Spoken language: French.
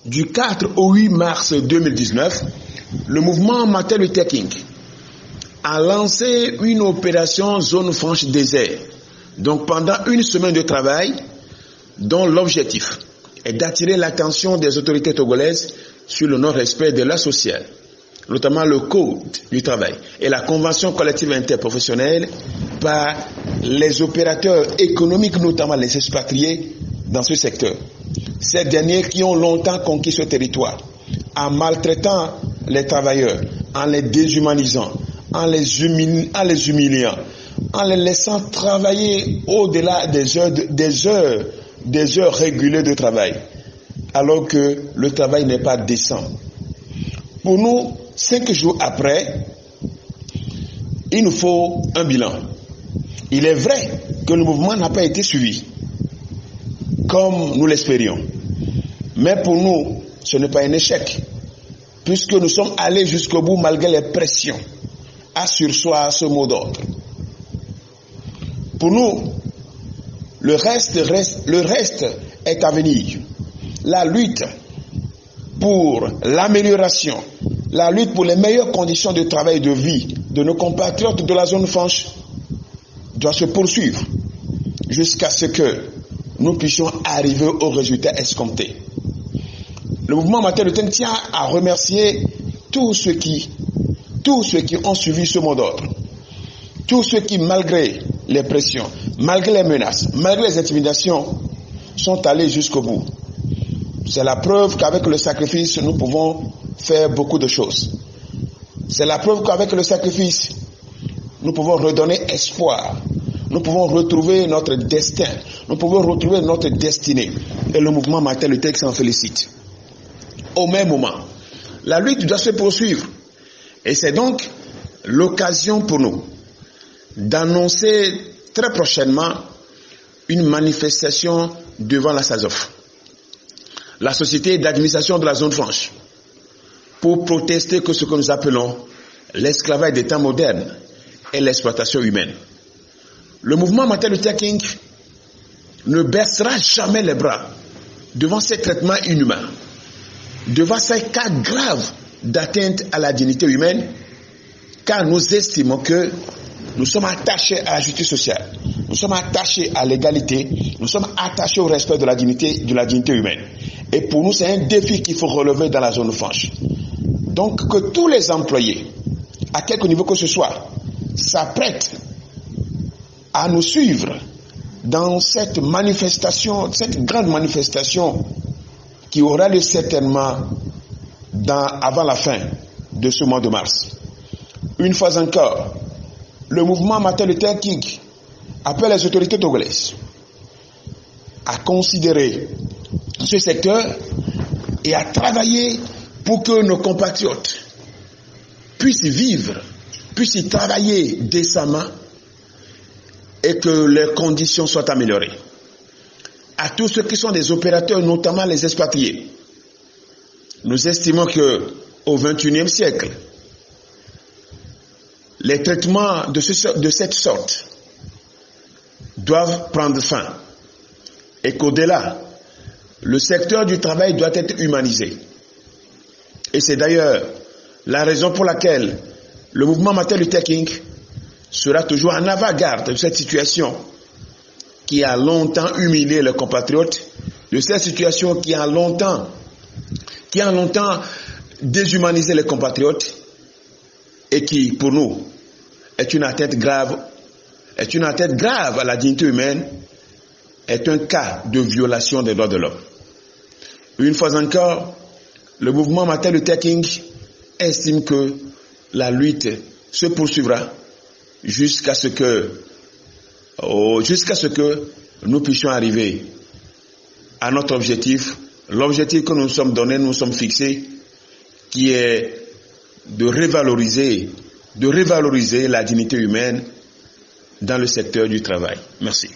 du 4 au 8 mars 2019, le mouvement Martin Luther King a lancé une opération zone franche désert. Donc pendant une semaine de travail, dont l'objectif est d'attirer l'attention des autorités togolaises sur le non-respect de la sociale, notamment le Code du travail et la Convention collective interprofessionnelle par les opérateurs économiques, notamment les expatriés dans ce secteur. Ces derniers qui ont longtemps conquis ce territoire en maltraitant les travailleurs, en les déshumanisant, en les humiliant, en les laissant travailler au-delà des heures régulières de travail, alors que le travail n'est pas décent. Pour nous, 5 jours après, il nous faut un bilan. Il est vrai que le mouvement n'a pas été suivi comme nous l'espérions. Mais pour nous, ce n'est pas un échec, puisque nous sommes allés jusqu'au bout malgré les pressions à surseoir ce mot d'ordre. Pour nous, le reste est à venir. La lutte pour l'amélioration, la lutte pour les meilleures conditions de travail et de vie de nos compatriotes de la zone franche doit se poursuivre jusqu'à ce que nous puissions arriver au résultat escompté. Le mouvement Martin Luther King tient à remercier tous ceux qui ont suivi ce mot d'ordre, tous ceux qui, malgré les pressions, malgré les menaces, malgré les intimidations, sont allés jusqu'au bout. C'est la preuve qu'avec le sacrifice, nous pouvons faire beaucoup de choses. C'est la preuve qu'avec le sacrifice, nous pouvons redonner espoir. Nous pouvons retrouver notre destin. Nous pouvons retrouver notre destinée. Et le mouvement Martin Luther King s'en félicite. Au même moment, la lutte doit se poursuivre. Et c'est donc l'occasion pour nous d'annoncer très prochainement une manifestation devant la SAZOF, la société d'administration de la zone franche, pour protester que ce que nous appelons l'esclavage des temps modernes et l'exploitation humaine. Le mouvement Martin Luther King ne baissera jamais les bras devant ces traitements inhumains, devant ces cas graves d'atteinte à la dignité humaine, car nous estimons que nous sommes attachés à la justice sociale, nous sommes attachés à l'égalité, nous sommes attachés au respect de la dignité humaine. Et pour nous, c'est un défi qu'il faut relever dans la zone franche. Donc que tous les employés, à quelque niveau que ce soit, s'apprêtent à nous suivre dans cette manifestation, cette grande manifestation qui aura lieu certainement avant la fin de ce mois de mars. Une fois encore, le mouvement Martin Luther King appelle les autorités togolaises à considérer ce secteur et à travailler pour que nos compatriotes puissent vivre, puissent y travailler décemment et que leurs conditions soient améliorées. À tous ceux qui sont des opérateurs, notamment les expatriés, nous estimons qu'au XXIe siècle, les traitements de cette sorte doivent prendre fin et qu'au-delà, le secteur du travail doit être humanisé. Et c'est d'ailleurs la raison pour laquelle le mouvement Martin Luther King sera toujours en avant-garde de cette situation qui a longtemps humilié les compatriotes, de cette situation qui a longtemps déshumanisé les compatriotes et qui, pour nous, est une atteinte grave à la dignité humaine, est un cas de violation des droits de l'homme. Une fois encore, le mouvement Martin Luther King estime que la lutte se poursuivra jusqu'à ce que nous puissions arriver à notre objectif, l'objectif que nous nous sommes donné, nous nous sommes fixés, qui est de revaloriser la dignité humaine dans le secteur du travail. Merci.